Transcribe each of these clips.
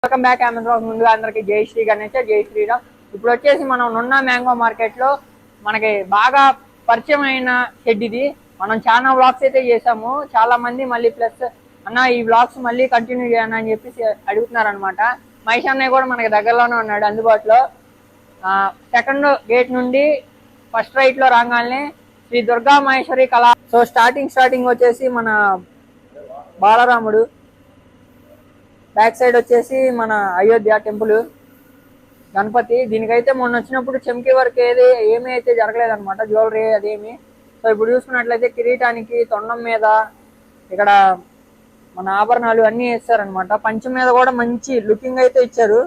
Welcome back Amazon. ముందుగా అందరికి జై శ్రీ గణేష్, జై శ్రీరామ్. ఇప్పుడు వచ్చేసి మనం నున్న మ్యాంగో మార్కెట్ లో మనకి బాగా పరిచయం అయిన షెడ్ ఇది. మనం చాలా వ్లాగ్స్ అయితే చేసాము. చాలా మంది మళ్ళీ ప్లస్ అన్న ఈ వ్లాగ్స్ మళ్ళీ కంటిన్యూ చేయను అని చెప్పేసి అడుగుతున్నారు అనమాట. మహేష్ అన్నయ్య కూడా మనకి దగ్గరలోనే ఉన్నాడు అందుబాటులో. సెకండ్ గేట్ నుండి ఫస్ట్ రైట్ లో రాగానే శ్రీ దుర్గా మహేశ్వరి కళా. సో స్టార్టింగ్ వచ్చేసి మన బాలరాముడు, బ్యాక్ సైడ్ వచ్చేసి మన అయోధ్య టెంపుల్, గణపతి. దీనికైతే మొన్న వచ్చినప్పుడు చెంకి వర్క్ ఏమీ అయితే జరగలేదన్నమాట, జ్యువెలరీ అదేమి. సో ఇప్పుడు చూసుకున్నట్లయితే కిరీటానికి తొండం మీద ఇక్కడ మన ఆభరణాలు అన్నీ వేస్తారనమాట. పంచం మీద కూడా మంచి లుకింగ్ అయితే ఇచ్చారు,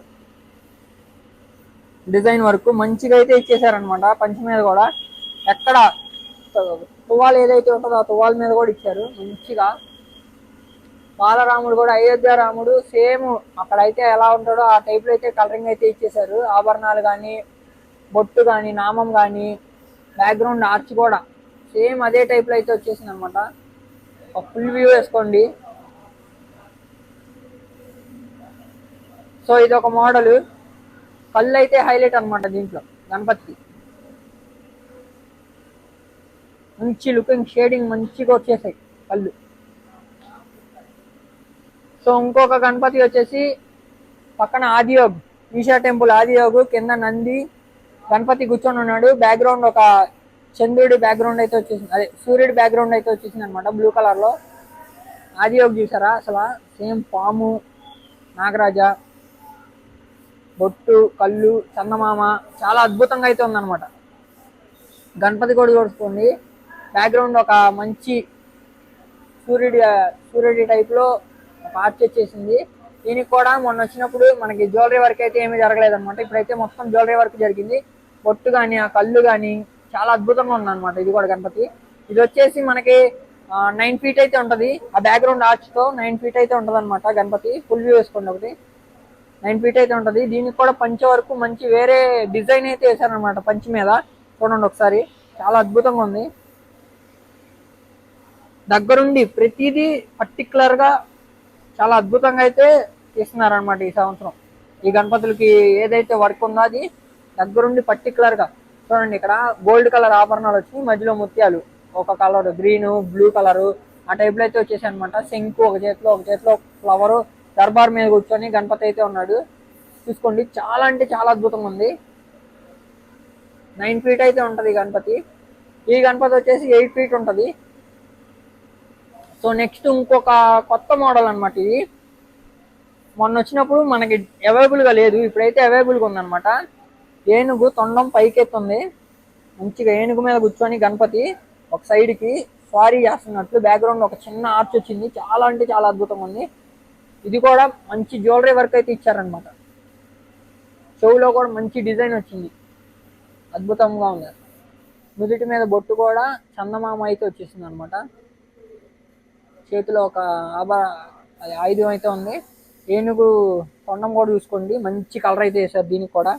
డిజైన్ వర్క్ మంచిగా అయితే ఇచ్చేసారనమాట. పంచం మీద కూడా ఎక్కడ తువ్వాలు ఏదైతే ఉంటుందో ఆ తువ్వాల మీద కూడా ఇచ్చారు మంచిగా. బాలరాముడు కూడా అయోధ్య రాముడు సేమ్ అక్కడైతే ఎలా ఉంటాడో ఆ టైప్ లో అయితే కలరింగ్ అయితే ఇచ్చేసారు. ఆభరణాలు కానీ, బొట్టు కానీ, నామం కానీ, బ్యాక్గ్రౌండ్ ఆర్చ్ కూడా సేమ్ అదే టైప్ లో అయితే వచ్చేసింది అనమాట. ఒక ఫుల్ వ్యూ వేసుకోండి. సో ఇది ఒక మోడల్. కళ్ళు అయితే హైలైట్ అనమాట దీంట్లో గణపతికి. మంచి లుకింగ్, షేడింగ్ మంచిగా వచ్చేసాయి కళ్ళు. సో ఇంకొక గణపతి వచ్చేసి పక్కన ఆదియోగ్, ఈశా టెంపుల్ ఆదియోగ్ కింద నంది గణపతి కూర్చొని ఉన్నాడు. బ్యాక్గ్రౌండ్ ఒక చంద్రుడి బ్యాక్గ్రౌండ్ అయితే వచ్చేసింది, అదే సూర్యుడి బ్యాక్గ్రౌండ్ అయితే వచ్చేసింది అనమాట బ్లూ కలర్ లో. ఆదియోగ్ చూసారా అసలు సేమ్ పాము, నాగరాజ, బొట్టు, కళ్ళు, చందమామ చాలా అద్భుతంగా అయితే ఉందన్నమాట. గణపతి కూడా చూసుకోండి, బ్యాక్గ్రౌండ్ ఒక మంచి సూర్యుడి టైప్ లో ఒక ఆర్చ్ వచ్చేసింది. దీనికి కూడా మొన్న వచ్చినప్పుడు మనకి జ్యువెలరీ వర్క్ అయితే ఏమీ జరగలేదు అనమాట. ఇప్పుడైతే మొత్తం జ్యువెలరీ వర్క్ జరిగింది. బొట్టు కానీ, ఆ కళ్ళు కానీ చాలా అద్భుతంగా ఉందన్నమాట. ఇది కూడా గణపతి. ఇది వచ్చేసి మనకి 9 feet అయితే ఉంటది. ఆ బ్యాక్గ్రౌండ్ ఆర్చ్ తో 9 feet అయితే ఉంటది అనమాట గణపతి. ఫుల్ వ్యూ వేసుకోండి ఒకటి. 9 feet అయితే ఉంటది. దీనికి కూడా పంచ వరకు మంచి వేరే డిజైన్ అయితే వేసారనమాట పంచి మీద. చూడండి ఒకసారి, చాలా అద్భుతంగా ఉంది. దగ్గరుండి ప్రతిదీ పర్టికులర్ గా చాలా అద్భుతంగా అయితే చేస్తున్నారనమాట ఈ సంవత్సరం. ఈ గణపతులకి ఏదైతే వర్క్ ఉందో అది దగ్గరుండి పర్టికులర్ గా చూడండి. ఇక్కడ గోల్డ్ కలర్ ఆభరణాలు వచ్చి మధ్యలో ముత్యాలు, ఒక కలర్ గ్రీన్, బ్లూ కలర్ ఆ టైప్ లో అయితే వచ్చేసాయి అనమాట. శంకు ఒక చేతిలో ఫ్లవర్, దర్బార్ మీద కూర్చొని గణపతి అయితే ఉన్నాడు. చూసుకోండి, చాలా అంటే చాలా అద్భుతంగా ఉంది. 9 feet అయితే ఉంటది గణపతి. ఈ గణపతి వచ్చేసి 8 feet ఉంటది. సో నెక్స్ట్ ఇంకొక కొత్త మోడల్ అనమాట. ఇది మొన్న వచ్చినప్పుడు మనకి అవైలబుల్ గా లేదు, ఇప్పుడైతే అవైలబుల్ గా ఉందన్నమాట. ఏనుగు తొండం పైకెత్తుంది, మంచిగా ఏనుగు మీద కూర్చొని గణపతి ఒక సైడ్ కి స్వారీ చేస్తున్నట్లు. బ్యాక్గ్రౌండ్ ఒక చిన్న ఆర్చ్ వచ్చింది, చాలా అంటే చాలా అద్భుతంగా ఉంది. ఇది కూడా మంచి జ్యువెలరీ వర్క్ అయితే ఇచ్చారనమాట. చెవులో కూడా మంచి డిజైన్ వచ్చింది, అద్భుతంగా ఉంది. నుదుటి మీద బొట్టు కూడా చందమామ అయితే వచ్చేసింది అనమాట. చేతిలో ఒక ఆయుధం అయితే ఉంది. ఏనుగు తొండం కూడా చూసుకోండి, మంచి కలర్ అయితే వేసారు దీనికి కూడా.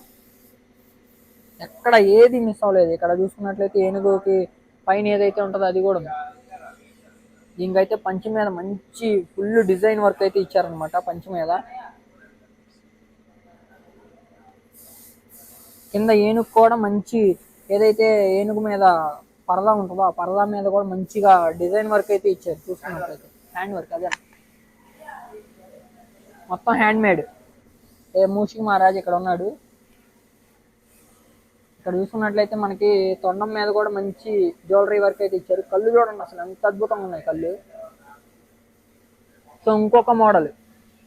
ఎక్కడ ఏది మిస్ అవ్వలేదు. ఇక్కడ చూసుకున్నట్లయితే ఏనుగుకి పైన ఏదైతే ఉంటుందో అది కూడా ఉంది. దీనికైతే పంచి మీద మంచి ఫుల్ డిజైన్ వర్క్ అయితే ఇచ్చారనమాట. పంచి మీద కింద ఏనుగు కూడా మంచి ఏదైతే ఏనుగు మీద పరదా ఉంటుందో ఆ పరదా మీద కూడా మంచిగా డిజైన్ వర్క్ అయితే ఇచ్చారు. చూసుకున్నట్లయితే హ్యాండ్ వర్క్, అదే మొత్తం హ్యాండ్ మేడ్. మూషిక్ మహారాజ్ ఇక్కడ ఉన్నాడు. ఇక్కడ చూసుకున్నట్లయితే మనకి తొండం మీద కూడా మంచి జ్యువెలరీ వర్క్ అయితే ఇచ్చారు. కళ్ళు చూడండి అసలు ఎంత అద్భుతంగా ఉన్నాయి కళ్ళు. సో ఇంకొక మోడల్,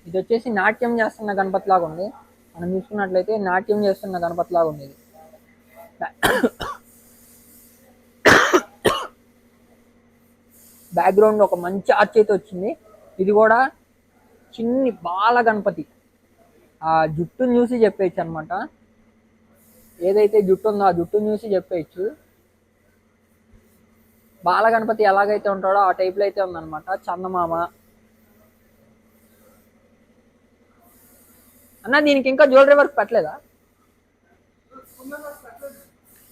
ఇది వచ్చేసి నాట్యం చేస్తున్న గణపతి లాగా ఉంది. మనం చూసుకున్నట్లయితే నాట్యం చేస్తున్న గణపతి లాగా ఉంది ఇది. బ్యాక్గ్రౌండ్ ఒక మంచి ఆర్చ్ అయితే వచ్చింది. ఇది కూడా చిన్ని బాల గణపతి. ఆ జుట్టును చూసి చెప్పేయచ్చు అనమాట. ఏదైతే జుట్టు ఉందో ఆ జుట్టును చూసి చెప్పేయచ్చు. బాల గణపతి ఎలాగైతే ఉంటాడో ఆ టైప్ లో అయితే ఉందన్నమాట. చందమామ అన్న, దీనికి ఇంకా జ్యువెలరీ వర్క్ పెట్టలేదా?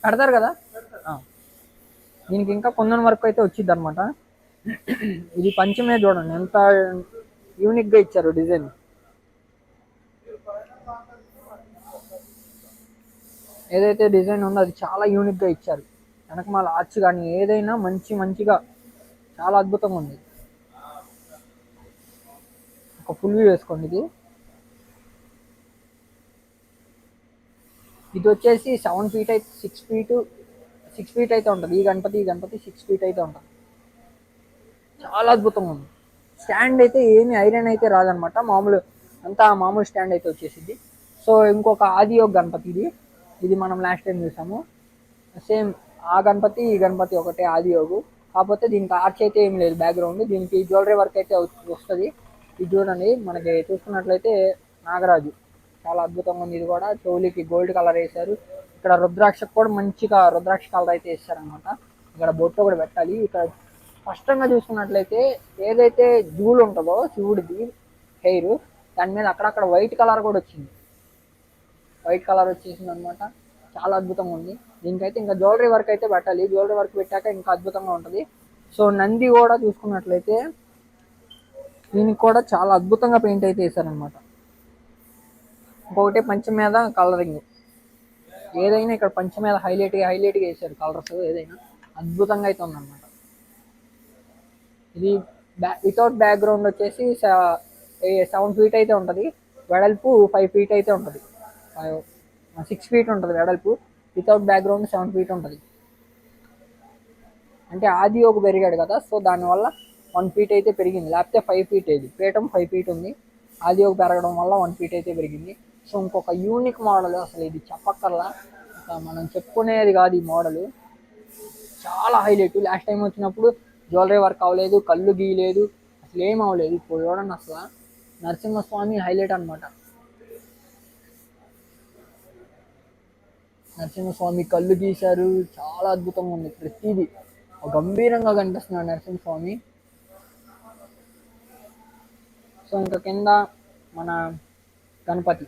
పెడతారు కదా. దీనికి ఇంకా కుందన్ వర్క్ అయితే వచ్చింది అనమాట. ఇది పంచమే చూడండి ఎంత యూనిక్ గా ఇచ్చారు డిజైన్. ఏదైతే డిజైన్ ఉందో అది చాలా యూనిక్గా ఇచ్చారు. వెనకమాల ఆర్చ్ కానీ ఏదైనా మంచిగా చాలా అద్భుతంగా ఉంది. ఒక ఫుల్ వ్యూ వేసుకోండి. ఇది వచ్చేసి 7 ఫీట్ అయితే 6 ఫీట్ అయితే ఉంటుంది. ఈ గణపతి 6 ఫీట్ అయితే ఉంటుంది. చాలా అద్భుతంగా ఉంది. స్టాండ్ అయితే ఏమి ఐరన్ అయితే రాదనమాట, మామూలు స్టాండ్ అయితే వచ్చేసింది. సో ఇంకొక ఆదియోగ్ గణపతి ఇది మనం లాస్ట్ టైం చూసాము. సేమ్ ఆ గణపతి ఈ గణపతి ఒకటే ఆదియోగు. కాకపోతే దీనికి ఆర్చ్ అయితే ఏం లేదు బ్యాక్గ్రౌండ్. దీనికి జ్యువెలరీ వర్క్ అయితే వస్తుంది. ఇది చూడండి, మనకి చూసుకున్నట్లయితే నాగరాజు చాలా అద్భుతంగా ఉంది. ఇది కూడా చెవులికి గోల్డ్ కలర్ వేశారు. ఇక్కడ రుద్రాక్షకు కూడా మంచిగా రుద్రాక్ష కలర్ అయితే వేస్తారనమాట. ఇక్కడ బొట్టు కూడా పెట్టాలి. ఇక్కడ స్పష్టంగా చూసుకున్నట్లయితే ఏదైతే జూలు ఉంటుందో శివుడిది హెయిర్, దాని మీద అక్కడక్కడ వైట్ కలర్ కూడా వచ్చింది. వైట్ కలర్ వచ్చేసింది అనమాట. చాలా అద్భుతంగా ఉంది. దీనికైతే ఇంకా జ్యువెలరీ వర్క్ అయితే పెట్టాలి. జ్యువెలరీ వర్క్ పెట్టాక ఇంకా అద్భుతంగా ఉంటుంది. సో నంది కూడా చూసుకున్నట్లయితే దీనికి కూడా చాలా అద్భుతంగా పెయింట్ అయితే వేశారనమాట. ఇంకొకటి పంచ మీద కలరింగ్, ఏదైనా ఇక్కడ పంచ మీద హైలైట్గా వేసారు కలర్స్. ఏదైనా అద్భుతంగా అయితే ఉందన్నమాట. ఇది వితౌట్ బ్యాక్గ్రౌండ్ వచ్చేసి 7 ఫీట్ అయితే ఉంటుంది. వెడల్పు 5 ఫీట్ అయితే ఉంటుంది. 6 ఫీట్ ఉంటుంది వెడల్పు. వితౌట్ బ్యాక్గ్రౌండ్ 7 ఫీట్ ఉంటుంది. అంటే ఆదియోగు పెరిగాడు కదా, సో దానివల్ల 1 ఫీట్ అయితే పెరిగింది. లేకపోతే 5 ఫీట్ ఇది పీఠం 5 ఫీట్ ఉంది. ఆదియోగు పెరగడం వల్ల 1 ఫీట్ అయితే పెరిగింది. సో ఇంకొక యూనిక్ మోడల్, అసలు ఇది చెప్పక్కర్లా, మనం చెప్పుకునేది కాదు. ఈ మోడల్ చాలా హైలైట్. లాస్ట్ టైం వచ్చినప్పుడు జ్యువెలరీ వర్క్ అవ్వలేదు, కళ్ళు గీయలేదు, అసలు ఏం అవ్వలేదు. ఇప్పుడు చూడండి, అసలు నరసింహస్వామి హైలైట్ అనమాట. నరసింహస్వామి కళ్ళు గీశారు, చాలా అద్భుతంగా ఉంది. ప్రతిదీ గంభీరంగా కనిపిస్తున్నాడు నరసింహస్వామి. సో ఇంకా కింద మన గణపతి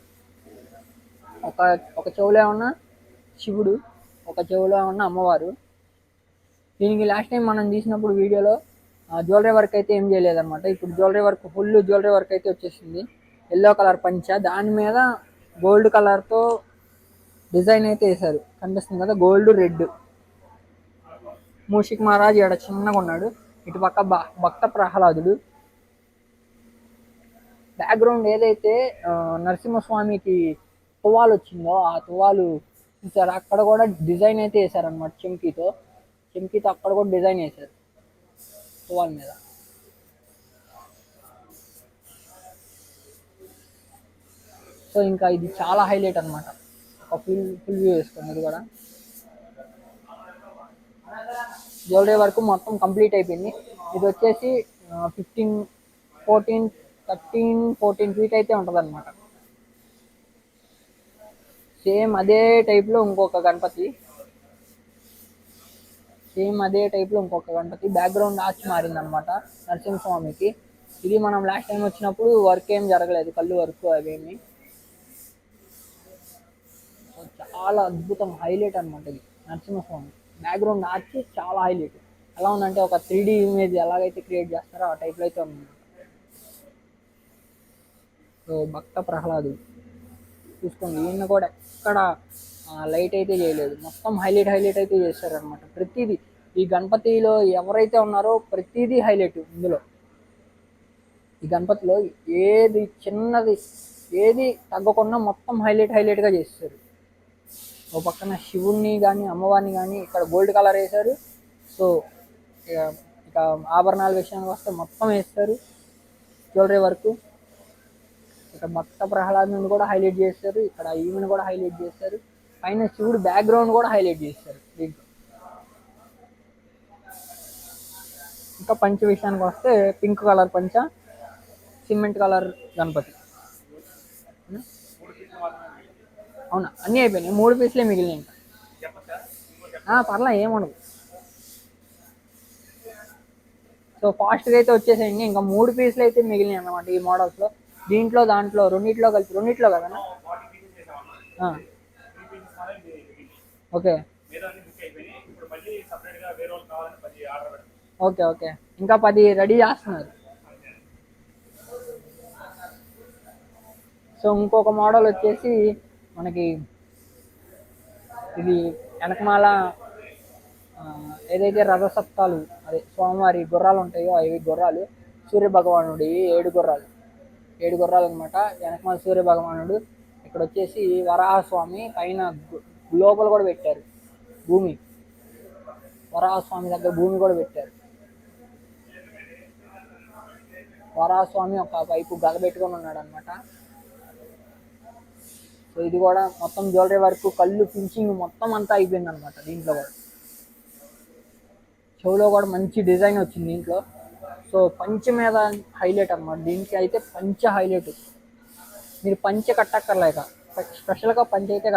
ఒక చెవులో ఉన్న శివుడు, ఒక చెవులో ఉన్న అమ్మవారు. దీనికి లాస్ట్ టైం మనం తీసినప్పుడు వీడియోలో జ్యువెలరీ వర్క్ అయితే ఏం చేయలేదన్నమాట. ఇప్పుడు ఫుల్ జ్యువెలరీ వర్క్ అయితే వచ్చేసింది. ఎల్లో కలర్ పంచ, దాని మీద గోల్డ్ కలర్తో డిజైన్ అయితే వేశారు. కనిపిస్తుంది కదా, గోల్డ్ రెడ్. మూషిక్ మహారాజ్ ఇక్కడ చిన్నగా ఉన్నాడు. ఇటు పక్క భక్త ప్రహ్లాదుడు. బ్యాక్గ్రౌండ్ ఏదైతే నరసింహస్వామికి తువ్వాలు వచ్చిందో ఆ తువ్వాలు చూసారు, అక్కడ కూడా డిజైన్ అయితే వేశారనమాట. చెంకీతో అక్కడ కూడా డిజైన్ వేశారు తువ్వాల మీద. సో ఇంకా ఇది చాలా హైలైట్ అనమాట. ఒక ఫుల్ వ్యూ వేసుకోండి. ఇది కూడా జ్యువెలరీ వరకు మొత్తం కంప్లీట్ అయిపోయింది. ఇది వచ్చేసి 14 ఫీట్ అయితే ఉంటుంది అనమాట. సేమ్ అదే టైప్లో ఇంకొక గణపతి, బ్యాక్గ్రౌండ్ ఆర్చ్ మారింది అనమాట నరసింహస్వామికి. ఇది మనం లాస్ట్ టైం వచ్చినప్పుడు వర్క్ ఏం జరగలేదు, కళ్ళు వర్క్ అవేమి. చాలా అద్భుతం, హైలైట్ అనమాట. ఇది నరసింహస్వామి బ్యాక్గ్రౌండ్ ఆర్చ్ చాలా హైలైట్. ఎలా ఉందంటే ఒక 3D ఇమేజ్ ఎలాగైతే క్రియేట్ చేస్తారో ఆ టైప్లో అయితే ఉంది. సో భక్త ప్రహ్లాదుడు చూసుకోండి, ఈయన కూడా ఎక్కడ లైట్ అయితే చేయలేదు, మొత్తం హైలైట్ అయితే చేశారనమాట. ప్రతిదీ ఈ గణపతిలో ఎవరైతే ఉన్నారో ప్రతిదీ హైలైట్. ఇందులో ఈ గణపతిలో ఏది చిన్నది ఏది తగ్గకుండా మొత్తం హైలైట్గా చేస్తారు. ఓ పక్కన శివుణ్ణి కానీ అమ్మవారిని కానీ ఇక్కడ గోల్డ్ కలర్ వేశారు. సో ఇక ఆభరణాల విషయానికి వస్తే మొత్తం వేస్తారు జ్యువెలరీ వరకు. ఇక్కడ భక్త ప్రహ్లాదుని కూడా హైలైట్ చేస్తారు, ఇక్కడ ఈమెను కూడా హైలైట్ చేస్తారు, పైన శివుడు బ్యాక్గ్రౌండ్ కూడా హైలైట్ చేస్తారు దీంట్లో. ఇంకా పంచ విషయానికి వస్తే పింక్ కలర్ పంచ, సిమెంట్ కలర్ గణపతి. అవునా, అన్నీ అయిపోయినాయి, 3 పీసులే మిగిలినాయి. ఇంకా పర్లా, ఏముండదు. సో ఫాస్ట్గా అయితే వచ్చేసేయండి. ఇంకా 3 పీసులు అయితే మిగిలినాయి అన్నమాట ఈ మోడల్స్లో. దాంట్లో రెండిట్లో కదా. ఓకే ఓకే ఇంకా 10 రెడీ చేస్తున్నారు. సో ఇంకొక మోడల్ వచ్చేసి మనకి ఇది వెనకమాల ఏదైతే రథసప్తాలు అదే స్వామివారి గుర్రాలు ఉంటాయో అవి గుర్రాలు సూర్య భగవానుడి 7 గుర్రాలు 7 గుర్రాలు అనమాట. వెనకమాల సూర్య భగవానుడు. ఇక్కడ వచ్చేసి వరాహస్వామి పైన లోపల కూడా పెట్టారు భూమి. వరాహస్వామి దగ్గర భూమి కూడా పెట్టారు. వరాహస్వామి ఒక వైపు గద పెట్టుకొని ఉన్నాడు అనమాట. సో ఇది కూడా మొత్తం జ్యువెలరీ వరకు కళ్ళు ఫినిషింగ్ మొత్తం అంతా అయిపోయింది అనమాట. దీంట్లో కూడా చెవులో కూడా మంచి డిజైన్ వచ్చింది దీంట్లో. సో పంచె మీద హైలైట్ అనమాట. దీనికి అయితే పంచె హైలైట్. మీరు పంచె కట్టక్కర్లేక స్పెషల్గా పంచె అయితే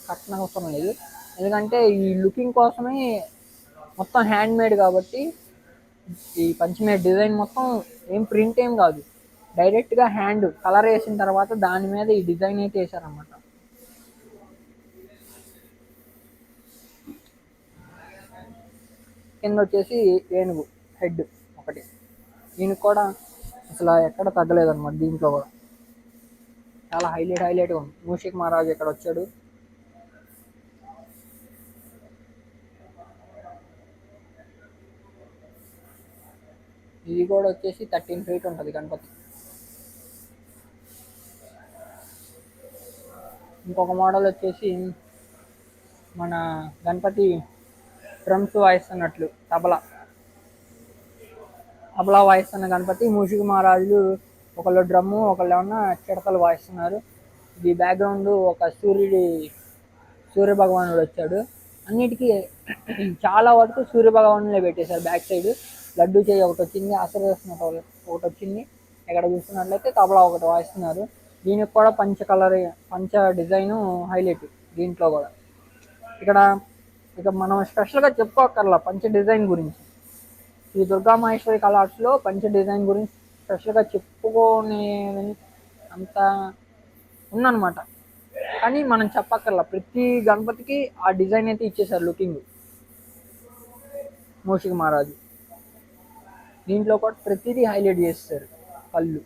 కట్టనవసరం లేదు. ఎందుకంటే ఈ లుకింగ్ కోసమే మొత్తం హ్యాండ్ మేడ్ కాబట్టి ఈ పంచె మీద డిజైన్ మొత్తం ఏం ప్రింట్ ఏం కాదు, డైరెక్ట్గా హ్యాండ్ కలర్ వేసిన తర్వాత దాని మీద ఈ డిజైన్ అయితే వేసారనమాట. కింద వచ్చేసి ఏనుగు హెడ్ ఒకటి. దీనికి కూడా అసలు ఎక్కడ తగ్గలేదన్నమాట. దీంట్లో కూడా చాలా హైలైట్గా ఉంది. మూషిక్ మహారాజు ఇక్కడ వచ్చాడు. ఇది కూడా వచ్చేసి 13 feet ఉంటుంది గణపతి. ఇంకొక మోడల్ వచ్చేసి మన గణపతి డ్రమ్స్ వాయిస్తున్నట్లు తబలా వాయిస్తున్న గణపతి. మూషిక మహారాజులు ఒకళ్ళు డ్రమ్ము ఒకళ్ళు ఏమన్నా చిడతలు వాయిస్తున్నారు. ఇది బ్యాక్గ్రౌండ్ ఒక సూర్య భగవానుడు వచ్చాడు. అన్నిటికీ చాలా వరకు సూర్య భగవానులే పెట్టేశారు. బ్యాక్ సైడ్ లడ్డు చేయి ఒకటి వచ్చింది, ఆశీర్వదిస్తున్నట్టు ఒకటి వచ్చింది. ఇక్కడ చూస్తున్నట్లయితే తబలా ఒకటి వాయిస్తున్నారు. దీనికి కూడా పంచ డిజైన్ హైలైట్. దీంట్లో కూడా ఇక మనం స్పెషల్గా చెప్పుకోకర్లా పంచ డిజైన్ గురించి. ఈ దుర్గా మహేశ్వరి కలర్స్లో పంచ డిజైన్ గురించి స్పెషల్గా చెప్పుకోనే అంత ఉందన్నమాట. కానీ మనం చెప్పక్కర్లా, ప్రతి గణపతికి ఆ డిజైన్ అయితే ఇచ్చేసారు లుకింగ్. మూషిక మహారాజు దీంట్లో కూడా ప్రతిదీ హైలైట్ చేస్తారు. కళ్ళు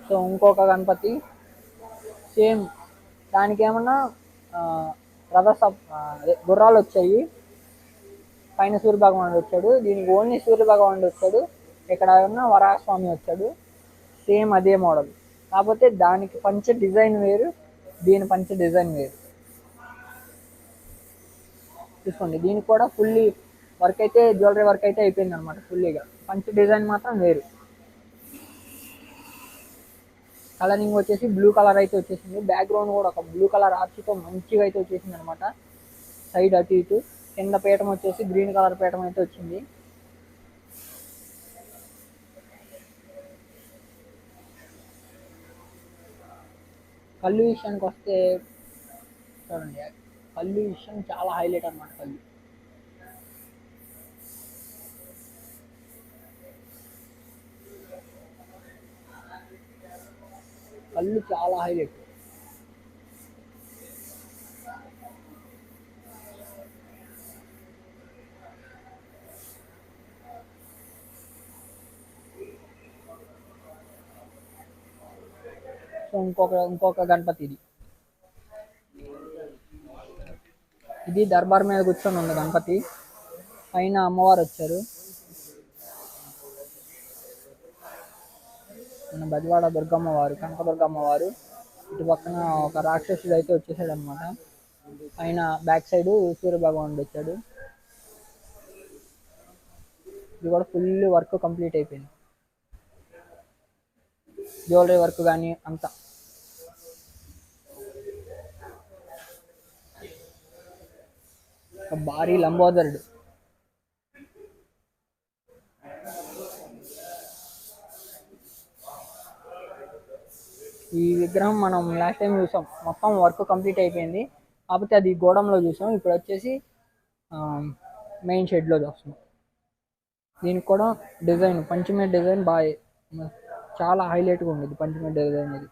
సో ఇంకొక గణపతి సేమ్ దానికి ఏమన్నా గుర్రాలు వచ్చాయి. పైన సూర్య భగవానుడు వచ్చాడు. దీనికి ఓన్లీ సూర్య భగవానుడు వచ్చాడు. ఇక్కడ ఉన్న వరాహస్వామి వచ్చాడు. సేమ్ అదే మోడల్, కాకపోతే దానికి పంచ డిజైన్ వేరు, దీని పంచ డిజైన్ వేరు. చూసుకోండి, దీనికి కూడా ఫుల్లీ వర్క్ అయితే జ్యువెలరీ వర్క్ అయితే అయిపోయింది అనమాట. ఫుల్లీగా పంచ డిజైన్ మాత్రం వేరు. కలరింగ్ వచ్చేసి బ్లూ కలర్ అయితే వచ్చేసింది. బ్యాక్గ్రౌండ్ కూడా ఒక బ్లూ కలర్ ఆర్చితో మంచిగా అయితే వచ్చేసింది అనమాట. సైడ్ అటు ఇటు కింద పీఠం వచ్చేసి గ్రీన్ కలర్ పీఠం అయితే వచ్చింది. కళ్ళు విషయానికి వస్తే చూడండి, కళ్ళు విషయం చాలా హైలైట్ అనమాట. కళ్ళు చాలా హైలైట్. సో ఇంకొక గణపతి ఇది దర్బార్ మీద కూర్చొని ఉంది గణపతి. పైన అమ్మవారు వచ్చారు. మన బదివాడ దుర్గమ్మవారు, కనకదుర్గమ్మవారు. ఇటు పక్కన ఒక రాక్షసుడు అయితే వచ్చేసాడు అనమాట. పైన బ్యాక్ సైడ్ సూర్య భగవానుడు వచ్చాడు. ఇది కూడా ఫుల్ వర్క్ కంప్లీట్ అయిపోయింది. జ్యువెలరీ వర్క్ కానీ అంతా. భారీ లంబోదరుడు. ఈ విగ్రహం మనం లాస్ట్ టైం చూసాం, మొత్తం వర్క్ కంప్లీట్ అయిపోయింది. కాకపోతే అది గోడంలో చూసాం. ఇప్పుడు వచ్చేసి మెయిన్ షెడ్లో చూస్తున్నాం. దీనికి కూడా డిజైన్ పంచమేడ్ డిజైన్ బాగా చాలా హైలైట్గా ఉండేది పంచమేడ్ డిజైన్ ఇది.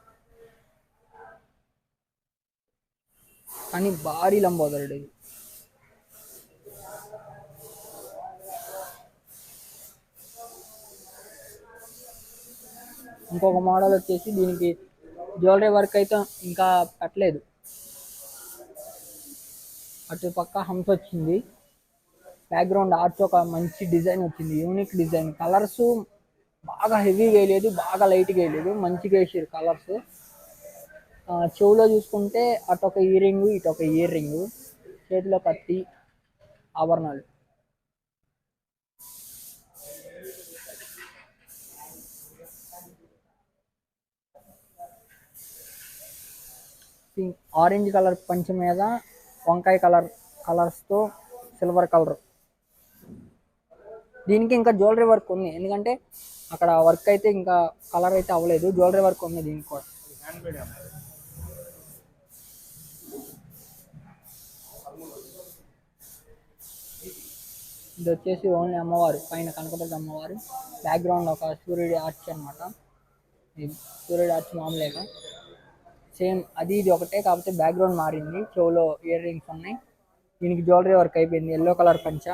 కానీ భారీ లంబోదరుడు ఇది. ఇంకొక మోడల్ వచ్చేసి దీనికి జ్యువెలరీ వర్క్ అయితే ఇంకా పెట్టలేదు. అటు పక్క హంస వచ్చింది, బ్యాక్గ్రౌండ్ ఆర్చ్ ఒక మంచి డిజైన్ వచ్చింది, యూనిక్ డిజైన్. కలర్స్ బాగా హెవీగా వేయలేదు, బాగా లైట్గా వేయలేదు, మంచిగా వేసారు కలర్స్. చెవులో చూసుకుంటే అటు ఒక ఇయర్ రింగ్, ఇటు ఒక ఇయర్ రింగ్, చేతిలో కత్తి, ఆభరణాలు. ఆరెంజ్ కలర్ పంచ మీద వంకాయ కలర్స్తో సిల్వర్ కలర్. దీనికి ఇంకా జ్యువెలరీ వర్క్ ఉంది, ఎందుకంటే అక్కడ వర్క్ అయితే ఇంకా కలర్ అయితే అవ్వలేదు, జ్యువెలరీ వర్క్ ఉంది దీనికి కూడా. ఇది వచ్చేసి ఓన్లీ అమ్మవారు, పైన కనకదుర్గ అమ్మవారు, బ్యాక్గ్రౌండ్ ఒక సూర్యుడి ఆర్చ్ అనమాట. ఇది సూర్యుడి ఆర్చ్ మామూలుగా సేమ్ అది ఇది ఒకటే, కాకపోతే బ్యాక్గ్రౌండ్ మారింది. చెవులో ఇయర్ రింగ్స్ ఉన్నాయి. దీనికి జ్యువెలరీ వర్క్ అయిపోయింది, ఎల్లో కలర్ పంచ.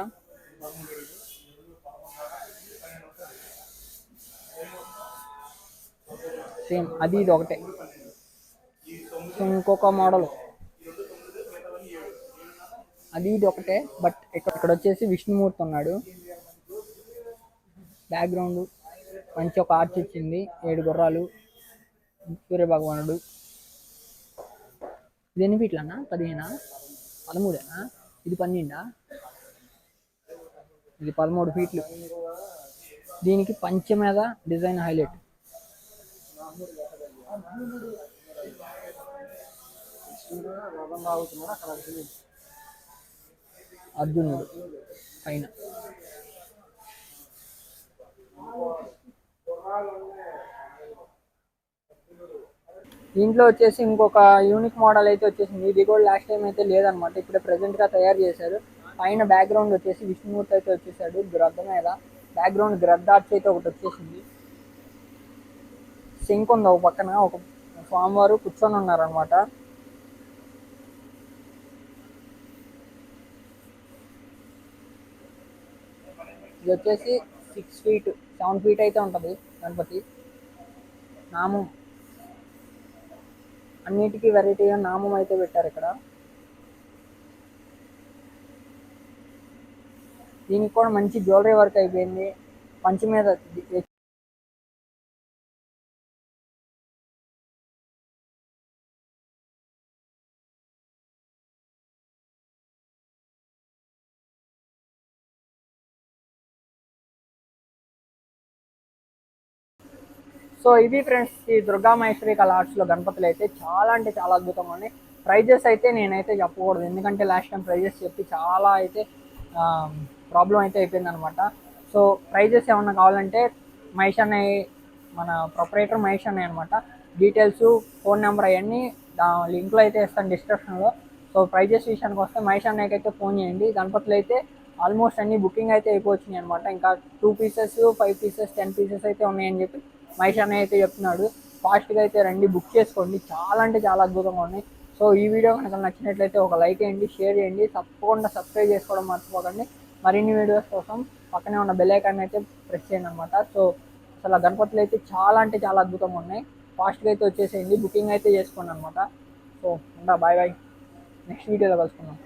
సేమ్ అది ఇది ఒకటే. సో ఇంకొక మోడల్ అది ఇది ఒకటే, బట్ ఇక్కడ వచ్చేసి విష్ణుమూర్తి ఉన్నాడు. బ్యాక్గ్రౌండ్ మంచి ఒక ఆర్చ్ వచ్చింది, 7 గుర్రాలు, సూర్య భగవానుడు. ఇది ఎన్ని ఫీట్లు అన్న? 15, 13? ఇది 12, ఇది 13 ఫీట్లు. దీనికి పంచ మీద డిజైన్ హైలైట్. అర్జునుడు పైన. దీంట్లో వచ్చేసి ఇంకొక యూనిక్ మోడల్ అయితే వచ్చేసింది, ఇది కూడా లాస్ట్ టైం అయితే లేదనమాట, ఇప్పుడే ప్రెసెంట్గా తయారు చేశారు. పైన బ్యాక్గ్రౌండ్ వచ్చేసి విష్ణుమూర్తి అయితే వచ్చేసాడు గ్రద్ద మీద, బ్యాక్గ్రౌండ్ గ్రద్ద ఆర్చ్ అయితే ఒకటి వచ్చేసింది. సింక్ ఉంది ఒక పక్కన, ఒక స్వామి వారు కూర్చొని ఉన్నారనమాట. ఇది వచ్చేసి 6 ఫీట్ 7 ఫీట్ అయితే ఉంటుంది గణపతి. నామం అన్నిటికీ వెరైటీగా నామం అయితే పెట్టారు ఇక్కడ. దీనికి కూడా మంచి జ్యువెలరీ వర్క్ అయిపోయింది, పంచి మీద. సో ఇది ఫ్రెండ్స్, ఈ దుర్గా మహేశ్వరి కళ ఆర్ట్స్లో గణపతులు అయితే చాలా అంటే చాలా అద్భుతంగా ఉన్నాయి. ప్రైజెస్ అయితే నేనైతే చెప్పకూడదు, ఎందుకంటే లాస్ట్ టైం ప్రైజెస్ చెప్పి చాలా అయితే ప్రాబ్లం అయితే అయిపోయింది అనమాట. సో ప్రైజెస్ ఏమన్నా కావాలంటే మహేష్ అన్నయ్య, మన ప్రొపరేటర్ మహేష్ అన్నయ్య అనమాట, డీటెయిల్స్ ఫోన్ నెంబర్ అవన్నీ లింక్లో అయితే ఇస్తాను డిస్క్రిప్షన్లో. సో ప్రైజెస్ విషయానికి వస్తే మహేష్ అన్నయ్యకి అయితే ఫోన్ చేయండి. గణపతులు అయితే ఆల్మోస్ట్ అన్ని బుకింగ్ అయితే అయిపోవచ్చింది అనమాట. ఇంకా 2 పీసెస్ 5 పీసెస్ 10 పీసెస్ అయితే ఉన్నాయని చెప్పి మహేష్ అన్నయ్య అయితే చెప్తున్నాడు. ఫాస్ట్గా అయితే రండి, బుక్ చేసుకోండి, చాలా అంటే చాలా అద్భుతంగా ఉన్నాయి. సో ఈ వీడియో కనుక నచ్చినట్లయితే ఒక లైక్ చేయండి, షేర్ చేయండి, తప్పకుండా సబ్స్క్రైబ్ చేసుకోవడం మర్చిపోకండి. మరిన్ని వీడియోస్ కోసం పక్కనే ఉన్న బెల్ ఐకాన్ అయితే ప్రెస్ చేయండి అనమాట. సో అసలు గణపతులు అయితే చాలా అంటే చాలా అద్భుతంగా ఉన్నాయి. ఫాస్ట్గా అయితే వచ్చేసేయండి, బుకింగ్ అయితే చేసుకోండి అనమాట. సో బాయ్ బాయ్, నెక్స్ట్ వీడియోలో కలుసుకుందాం.